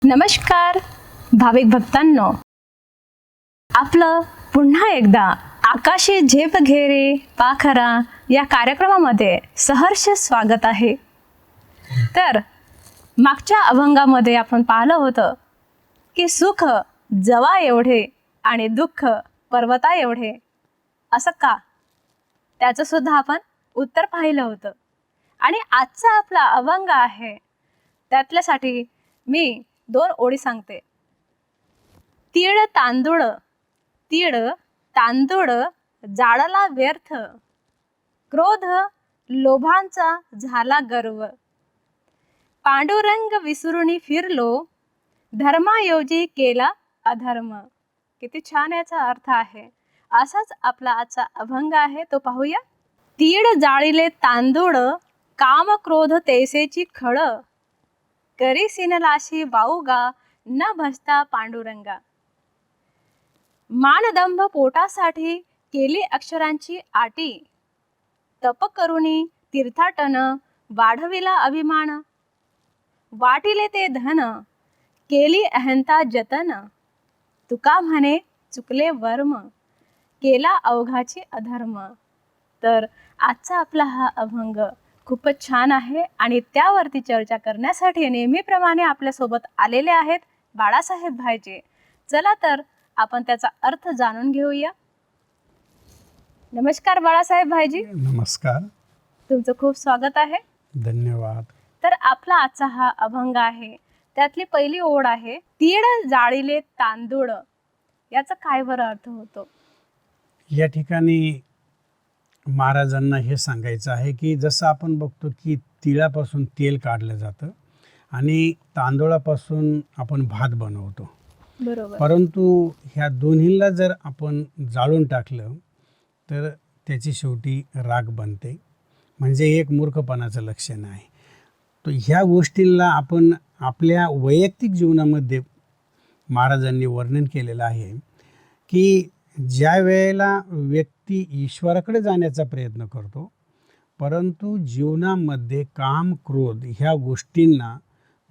नमस्कार भाविक भक्तांनो, आपलं पुन्हा एकदा आकाशी झेप घेरे पाखरा या कार्यक्रमामध्ये सहर्ष स्वागत आहे. तर मागच्या अभंगामध्ये आपण पाहिलं होतं की सुख जवा एवढे आणि दुःख पर्वता एवढे, असं का? त्याचं सुद्धा आपण उत्तर पाहिलं होतं. आणि आजचा आपला अभंग आहे त्यातल्यासाठी मी 2 ओळी सांगते. तीळ तांदूळ जाळला व्यर्थ, क्रोध लोभांचा झाला गर्व. पांडुरंग विसरुनी फिरलो, धर्मायोजी केला अधर्म. किती छान याचा अर्थ आहे. असाच आपला आजचा अभंग आहे, तो पाहूया. तीळ जाळिले तांदूळ, काम क्रोध तैसेची खळ. करी सिनलाशी वाऊगा, न भजता पांडुरंगा. मानदंभ पोटासाठी केली अक्षरांची आटी. तप करुनी तीर्थाटन, वाढविला अभिमान. वाटिले ते धन, केली अहंता जतन. तुका म्हणे चुकले वर्म, केला अवघाची अधर्म. तर आजचा आपला हा अभंग खूपच छान आहे आणि त्यावरती चर्चा करण्यासाठी नेहमीप्रमाणे आपल्यासोबत आलेले आहेत बाळासाहेब भाईजी. चला तर आपण त्याचा अर्थ जाणून घेऊया. नमस्कार बाळासाहेब भाईजी. नमस्कार. तुमचं खूप स्वागत आहे. धन्यवाद. तर आपला आजचा हा अभंग आहे त्यातली पहिली ओळ आहे, तीळ जाळिले तांदूळ. याचा काय बरं अर्थ होतो? या ठिकाणी महाराजांना हे सांगायचं आहे की जसं आपण बघतो की तिळापासून तेल काढलं जातं आणि तांदूळापासून आपण भात बनवतो. बरोबर. परंतु ह्या दोन्हीला जर आपण जाळून टाकलं तर त्याची शेवटी राख बनते, म्हणजे एक मूर्खपणाचं लक्षण आहे. तर ह्या गोष्टींना आपण आपल्या वैयक्तिक जीवनामध्ये महाराजांनी वर्णन केलेलं आहे की ज्या वेळेला व्यक्ती ईश्वराकडे जाण्याचा प्रयत्न करतो, परंतु जीवनामध्ये काम क्रोध ह्या गोष्टींना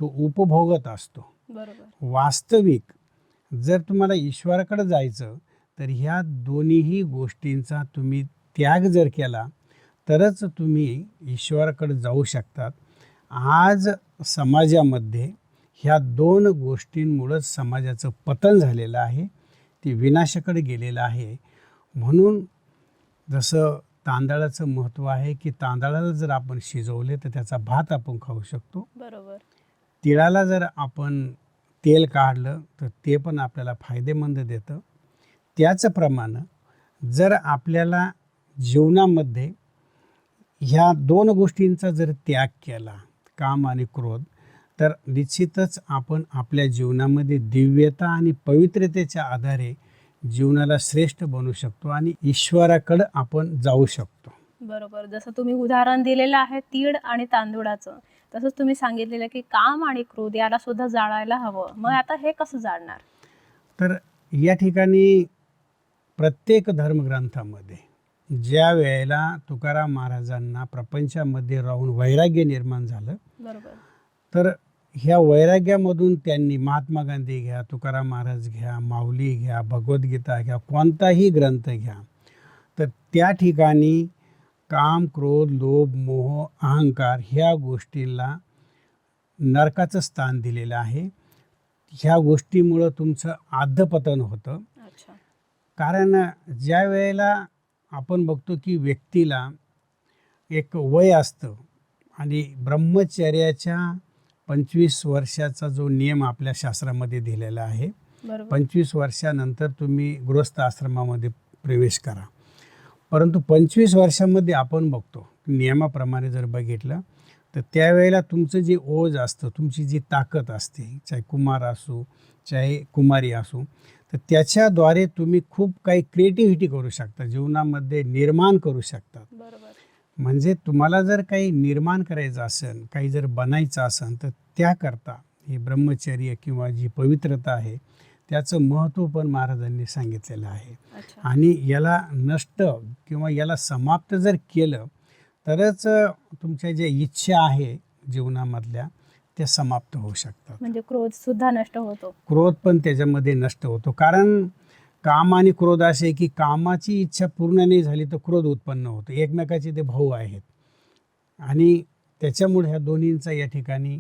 तो उपभोगत असतो. बरोबर. वास्तविक जर तुम्हाला ईश्वराकडे जायचं तर ह्या दोन्हीही गोष्टींचा तुम्ही त्याग जर केला तरच तुम्ही ईश्वराकडे जाऊ शकतात. आज समाजामध्ये ह्या 2 गोष्टींमुळंच समाजाचं पतन झालेलं आहे, ते विनाशाकडे गेलेलं आहे. म्हणून जसं तांदळाचं महत्त्व आहे की तांदळाला जर आपण शिजवले तर त्याचा भात आपण खाऊ शकतो. बरोबर. तिळाला जर आपण तेल काढलं तर ते पण आपल्याला फायदेमंद देतं. त्याचप्रमाणे जर आपल्याला जीवनामध्ये ह्या 2 गोष्टींचा जर त्याग केला, काम आणि क्रोध, तर निश्चितच आपण आपल्या जीवनामध्ये दिव्यता आणि पवित्रतेच्या आधारे जीवनाला श्रेष्ठ बनवू शकतो आणि ईश्वराकडे आपण जाऊ शकतो. बरोबर. जसं तुम्ही उदाहरण दिलेलं आहे तीळ आणि तांदूळाचं, तसंच तुम्ही सांगितलेलं की काम आणि क्रोध याला सुद्धा जाळायला हवं. मग आता हे कसं जाळणार? तर या ठिकाणी प्रत्येक धर्मग्रंथामध्ये ज्या वेळेला तुकाराम महाराजांना प्रपंचामध्ये राहून वैराग्य निर्माण झालं, बरोबर, तर ह्या वैराग्यामधून त्यांनी महात्मा गांधी घ्या, तुकाराम महाराज घ्या, माऊली घ्या, भगवद्गीता घ्या, कोणताही ग्रंथ घ्या, तर त्या ठिकाणी काम क्रोध लोभ मोह अहंकार ह्या गोष्टीला नरकाचं स्थान दिलेलं आहे. ह्या गोष्टीमुळं तुमचं अधःपतन होतं. अच्छा. कारण ज्या वेळेला आपण बघतो की व्यक्तीला एक वय असतं आणि ब्रह्मचर्याच्या 25 वर्षाचा जो नियम आपल्या शास्त्रामध्ये दिलेला आहे, बरोबर. 25 वर्षानंतर तुम्ही गृहस्थ आश्रमामध्ये प्रवेश करा. परंतु 25 वर्षामध्ये आपण बघतो नियमाप्रमाणे जर बघितलं तर त्यावेळेला तुमचं जे ओज असतं, तुमची जी ताकद असते, चाहे कुमार असो चाहे कुमारी असो, तर त्याच्याद्वारे तुम्ही खूप काही क्रिएटिव्हिटी करू शकता, जीवनामध्ये निर्माण करू शकता. बरोबर. म्हणजे तुम्हाला जर काही निर्माण करायचं असेल, काही जर बनायचं असेल, तर त्याकरता ही ब्रह्मचर्य किंवा जी पवित्रता आहे त्याचं महत्त्व पण महाराजांनी सांगितलेलं आहे. अच्छा. आणि याला नष्ट किंवा याला समाप्त जर केलं तरच तुमच्या ज्या इच्छा आहे जीवनामधल्या त्या समाप्त होऊ शकतात. म्हणजे क्रोध सुद्धा नष्ट होतो. क्रोध पण त्याच्यामध्ये नष्ट होतो. कारण काम आणि क्रोध असे की कामाची इच्छा पूर्ण नाही झाली तर क्रोध उत्पन्न होतो. एकमेकाचे ते भाऊ आहेत आणि त्याच्यामुळे ह्या दोन्हींचा या ठिकाणी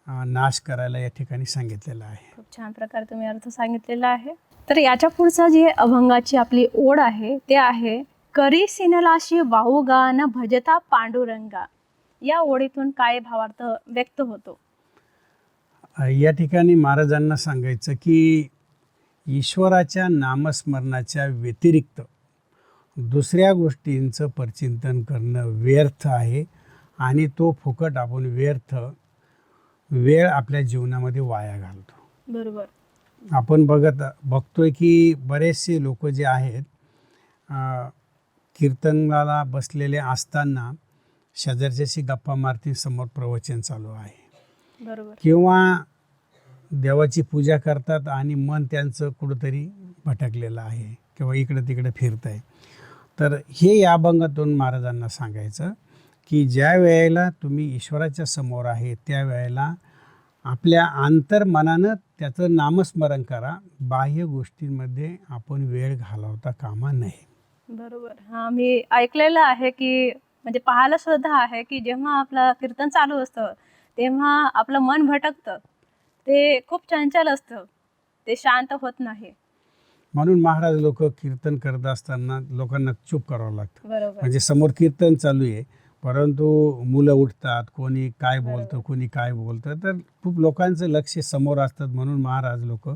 नाश करायला या ठिकाणी सांगितलेलं आहे. खूप छान प्रकारे तुम्ही अर्थ सांगितलेला आहे. तर याच्या पुढचा जे अभंगाची आपली ओढ आहे ते आहे, करी सिनलाशी वाहुगा न भजता पांडुरंगा. या ओढीतून काय भावार्थ व्यक्त होतो? या ठिकाणी महाराजांना सांगायचं की ईश्वराच्या नामस्मरणाच्या व्यतिरिक्त दुसऱ्या गोष्टींचं परचिंतन करणं व्यर्थ आहे आणि तो फुकट आपण व्यर्थ वेळ आपल्या जीवनामध्ये वाया घालतो. बरोबर. आपण बघतोय की बरेचसे लोक जे आहेत कीर्तनाला बसलेले असताना शेजारच्याशी गप्पा मारती, समोर प्रवचन चालू आहे, बरोबर. किंवा देवाची पूजा करतात आणि मन त्यांचं कुठंतरी भटकलेलं आहे किंवा इकडं तिकडं फिरत आहे. तर हे या अभंगातून महाराजांना सांगायचं की ज्या वेळेला तुम्ही ईश्वराच्या समोर आहे त्यावेळेला आपल्या अंतर्मनानं त्याचं नामस्मरण करा. बाह्य गोष्टींमध्ये आपण वेळ घालवता कामा नये. बरोबर. हां, मी ऐकलेलं आहे की म्हणजे पाहायला सुद्धा आहे की जेव्हा आपलं कीर्तन चालू असतं तेव्हा आपलं मन भटकतं. ते खूप चंचल असतं, ते शांत होत नाही. म्हणून महाराज लोक कीर्तन करत असताना लोकांना चूप करावं लागतं. बरोबर. म्हणजे समोर कीर्तन चालू आहे परंतु मुलं उठतात, कोणी काय बोलतं, बरोबर. कोणी काय बोलतं, तर खूप लोकांचं लक्ष समोर असतात. म्हणून महाराज लोक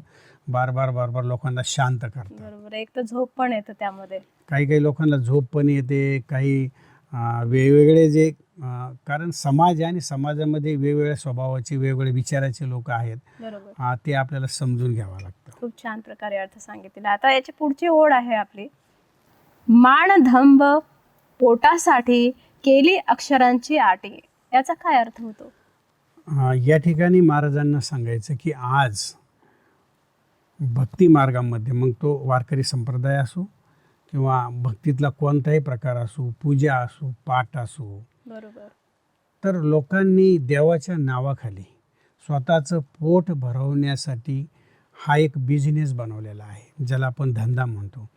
बार बार लोकांना शांत करतात. बरोबर. एक तर झोप पण येतं त्यामध्ये. काही लोकांना झोप पण येते, काही वेगवेगळे जे कारण समाज आहे आणि समाजामध्ये वेगवेगळ्या स्वभावाचे वेगवेगळे विचाराचे लोक आहेत. बरोबर. ते आपल्याला समजून घ्यावं लागतं. खूप छान प्रकारे अर्थ सांगितलेला. आता याची पुढची ओढ आहे आपली, मानधंब पोटासाठी केली अक्षरांची आटी. याचा काय अर्थ होतो? या ठिकाणी महाराजांना सांगायचं की आज भक्ती मार्गामध्ये, मग तो वारकरी संप्रदाय असो किंवा भक्तीतला कोणताही प्रकार असो, पूजा असो, पाठ असो, बरोबर. तर लोकांनी देवाच्या नावाखाली स्वतःचं पोट भरवण्यासाठी हा एक बिझनेस बनवलेला आहे, ज्याला आपण धंदा म्हणतो.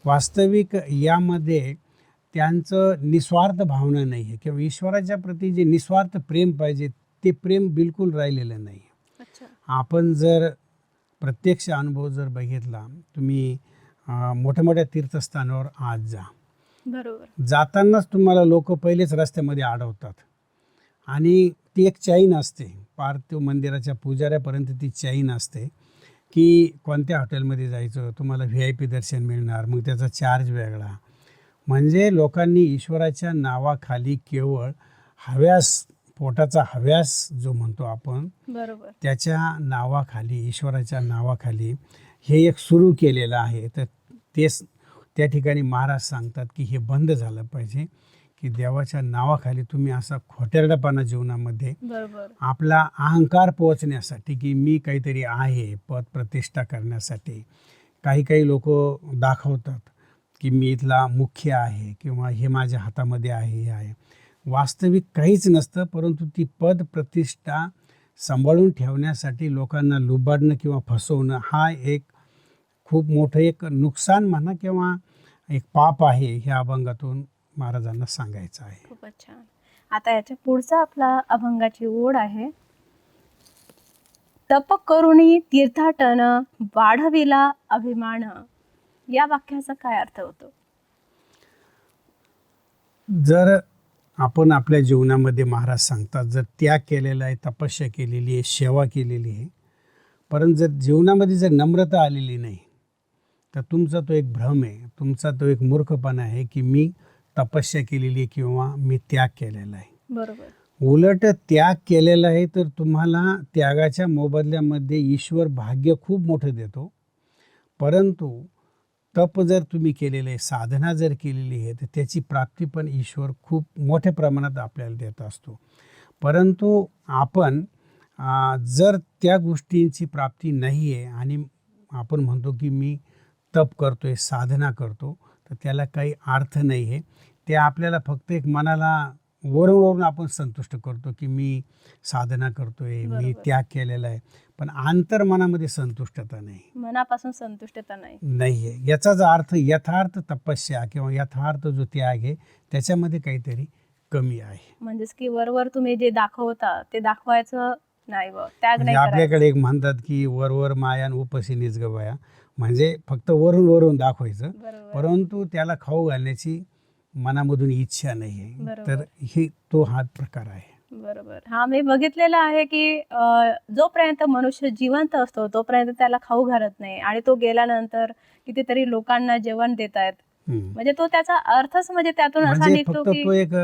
वास्तविक यामध्ये त्यांचं निस्वार्थ भावना नाही आहे किंवा ईश्वराच्या प्रती जे निस्वार्थ प्रेम पाहिजे ते प्रेम बिलकुल राहिलेलं नाही. अच्छा. आपण जर प्रत्यक्ष अनुभव जर बघितला, तुम्ही मोठ्या मोठ्या तीर्थस्थानावर आज जा, बरोबर. जातानाच तुम्हाला लोक पहिलेच रस्त्यामध्ये अडवतात आणि ती एक चैन असते, पार्थिव मंदिराच्या पुजाऱ्यापर्यंत ती चैन असते की कोणत्या हॉटेलमध्ये जायचं, तुम्हाला VIP दर्शन मिळणार, मग त्याचा चार्ज वेगळा. म्हणजे लोकांनी ईश्वराच्या नावाखाली केवळ हव्यास, पोटाचा हव्यास जो म्हणतो आपण, बरोबर. त्याच्या नावाखाली, ईश्वराच्या नावाखाली हे एक सुरू केलेलं आहे. तर तेच त्या ठिकाणी महाराज सांगतात की हे बंद झालं पाहिजे, की देवाच्या नावाखाली तुम्ही असा खोटेरडेपणा जीवनामध्ये, बरोबर. आपला अहंकार पोचण्यासाठी की मी काहीतरी आहे, पद प्रतिष्ठा करण्यासाठी काही लोक दाखवतात की मी इथला मुख्य आहे किंवा हे माझ्या हातामध्ये आहे, हे आहे. वास्तविक काहीच नसतं, परंतु ती पद प्रतिष्ठा सांभाळून ठेवण्यासाठी लोकांना लुबाडणं किंवा फसवणं हा एक खूप मोठं एक नुकसान म्हणा किंवा एक पाप आहे, ह्या अभंगातून महाराजांना सांगायचं आहे. खूपच छान. आता याच्या पुढचा आपला अभंगाची ओढ आहे, तप करुणी तीर्थाटन वाढविला अभिमान. या वाक्याचा काय अर्थ होतो? जर आपण आपल्या जीवनामध्ये महाराज सांगतात जर त्याग केलेला आहे, तपस्या केलेली आहे, सेवा केलेली आहे, परंतु जर जीवनामध्ये जर नम्रता आलेली नाही तर तुमचा तो एक भ्रम आहे, तुमचा तो एक मूर्खपणा आहे की मी तपस्या केलेली आहे किंवा मी त्याग केलेला आहे. बरोबर. उलट त्याग केलेला आहे तर तुम्हाला त्यागाच्या मोबदल्यामध्ये ईश्वर भाग्य खूप मोठं देतो. परंतु तप जर तुम्ही केलेलं आहे, साधना जर केलेली आहे, तर त्याची प्राप्ती पण ईश्वर खूप मोठ्या प्रमाणात आपल्याला देत असतो. परंतु आपण जर त्या गोष्टींची प्राप्ती नाही आहे आणि आपण म्हणतो की मी तप करतोय, साधना करतो, तर त्याला काही अर्थ नाही आहे. ते आपल्याला फक्त एक मनाला वरून आपण संतुष्ट करतो की मी साधना करतोय, मी बरोबर. त्याग केलेला आहे, पण अंतर्मनामध्ये संतुष्टता नाही मनापासून संतुष्टता नाही. नाही आहे. याचा जो अर्थ यथार्थ तपस्या किंवा यथार्थ जो त्याग आहे त्याच्यामध्ये काहीतरी कमी आहे. म्हणजेच की वरवर तुम्ही जे दाखवता ते दाखवायचं नाही व त्याग म्हणजे नाही करायचा. आपल्याकडे एक म्हणतात की वरवर माया आणि उपसी निजगवया, म्हणजे फक्त वरून दाखवायचं, बरोबर. परंतु त्याला खाऊ घालण्याची मनामधून इच्छा नाही आहे. बरोबर. तर हा प्रकार आहे. बरोबर. हा मी बघितलेलं आहे की जोपर्यंत मनुष्य जिवंत असतो तोपर्यंत त्याला खाऊ घालत नाही आणि तो गेल्यानंतर कितीतरी लोकांना जेवण देत आहेत. हम्म. म्हणजे तो त्याचा अर्थच म्हणजे त्यातून असा म्हणजे निघतो फक्त की तो एक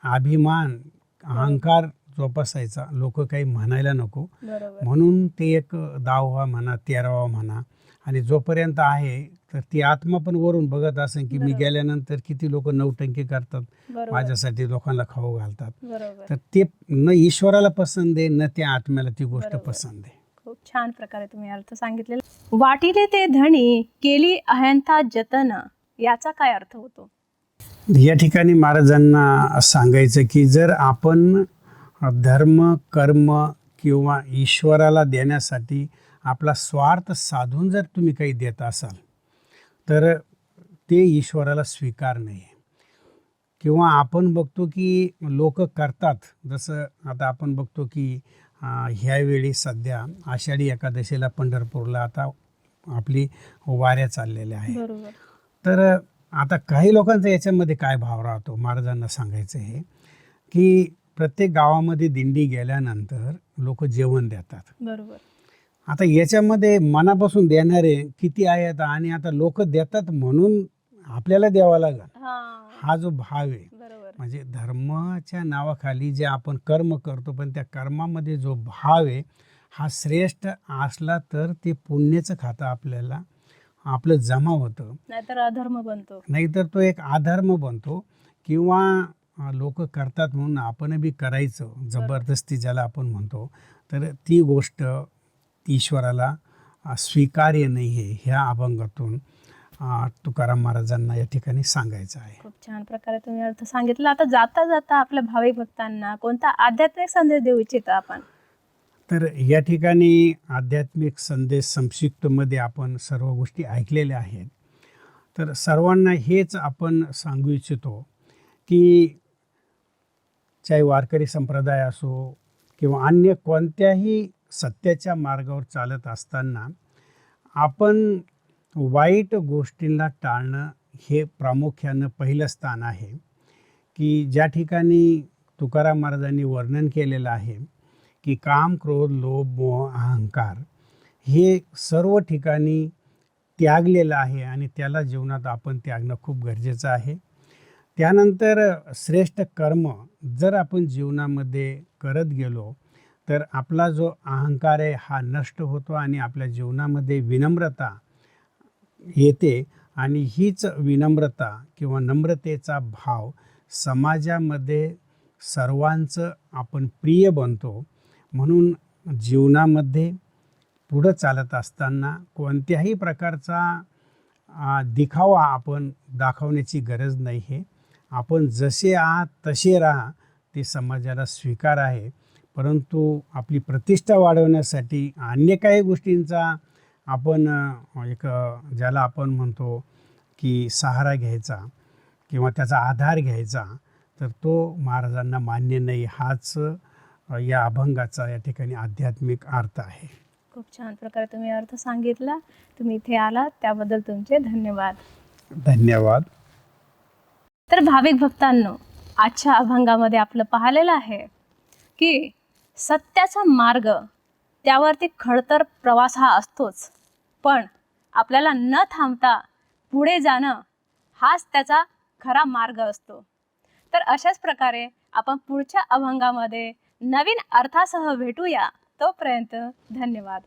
अभिमान अहंकार जोपासायचा, लोक काही म्हणायला नको बरोबर. म्हणून ते एक 10वा म्हणा 13वा म्हणा, आणि जोपर्यंत आहे तर ती आत्मा पण वरून बघत असेल की मी बरोबर. गेल्यानंतर किती लोक नौटंकी करतात, बरोबर. माझ्यासाठी लोकांना खाऊ घालतात. बरोबर. तर ते न ईश्वराला पसंत आहे न त्या आत्म्याला ती गोष्ट बरोबर. पसंत आहे. खूप छान प्रकारे तुम्ही अर्थ सांगितलेला. वाटिले ते धणी केली अहंता जतन, याचा काय अर्थ होतो? या ठिकाणी महाराजांना सांगायचं की जर आपण धर्म कर्म किंवा ईश्वराला देण्यासाठी आपला स्वार्थ साधून जर तुम्ही काही देत असाल तर ते ईश्वराला स्वीकार नाही आहे. किंवा आपण बघतो की लोक करतात, जसं आता आपण बघतो की ह्यावेळी सध्या आषाढी एकादशीला पंढरपूरला आता आपली वाऱ्या चाललेल्या आहे. बरोबर. तर आता काही लोकांचा याच्यामध्ये काय भाव राहतो, महाराजांना सांगायचं हे की प्रत्येक गावामध्ये दिंडी गेल्यानंतर लोक जेवण देतात. बरोबर. आता याच्यामध्ये मनापासून देणारे किती आहेत आणि आता लोक देतात म्हणून आपल्याला द्यावा लागेल, हा जो भाव आहे, बरोबर. म्हणजे धर्माच्या नावाखाली जे आपण कर्म करतो पण त्या कर्मामध्ये जो भाव आहे हा श्रेष्ठ असला तर ते पुण्याचं खातं आपल्याला आपलं जमा होतं, नाहीतर अधर्म बनतो. नाहीतर तो एक अधर्म बनतो. किंवा लोक करतात म्हणून आपण बी करायचं, जबरदस्ती ज्याला आपण म्हणतो, तर ती गोष्ट ईश्वराला स्वीकार्य नाही आहे. ह्या अभंगातून तुकाराम महाराजांना या ठिकाणी सांगायचं आहे. खूप छान प्रकारे तुम्ही अर्थ सांगितला. आता जाता जाता आपल्या भाविक भक्तांना कोणता आध्यात्मिक संदेश देऊ इच्छिता आपण? तर या ठिकाणी आध्यात्मिक संदेश संक्षिप्तमध्ये आपण सर्व गोष्टी ऐकलेल्या आहेत. तर सर्वांना हेच आपण सांगू इच्छितो की चाहे वारकरी संप्रदाय असो किंवा अन्य कोणत्याही सत्याच्या मार्गावर चालत असताना आपण वाईट गोष्टींना टाळणं हे प्रामुख्यानं पहिलं स्थान आहे. की ज्या ठिकाणी तुकाराम महाराजांनी वर्णन केलेलं आहे की काम क्रोध लोभ मोह अहंकार हे सर्व ठिकाणी त्यागलेलं आहे आणि त्याला जीवनात आपण त्यागणं खूप गरजेचं आहे. त्यानंतर श्रेष्ठ कर्म जर आपण जीवनामध्ये करत गेलो तर आपला जो अहंकार आहे हा नष्ट होतो आणि आपल्या जीवनामध्ये विनम्रता येते आणि हीच विनम्रता किंवा नम्रतेचा भाव समाजामध्ये सर्वांचं आपण प्रिय बनतो. म्हणून जीवनामध्ये पुढं चालत असताना कोणत्याही प्रकारचा दिखावा आपण दाखवण्याची गरज नाही आहे. आपण जसे आहात तसे राहा, ते समाजाला स्वीकार आहे. परंतु आपली प्रतिष्ठा वाढवण्यासाठी अन्य काही गोष्टींचा आपण एक ज्याला आपण म्हणतो की सहारा घ्यायचा किंवा त्याचा आधार घ्यायचा, तर तो महाराजांना मान्य नाही. हाच या अभंगाचा या ठिकाणी आध्यात्मिक अर्थ आहे. खूप छान प्रकारे तुम्ही अर्थ सांगितला. तुम्ही इथे आलात त्याबद्दल तुमचे धन्यवाद. धन्यवाद. तर भाविक भक्तांनो, आजच्या अभंगामध्ये आपलं पाहिलेलं आहे की सत्याचा मार्ग त्यावरती खडतर प्रवास हा असतोच, पण आपल्याला न थांबता पुढे जाणं हाच त्याचा खरा मार्ग असतो. तर अशाच प्रकारे आपण पुढच्या अभंगामध्ये नवीन अर्थासह भेटूया. तोपर्यंत धन्यवाद.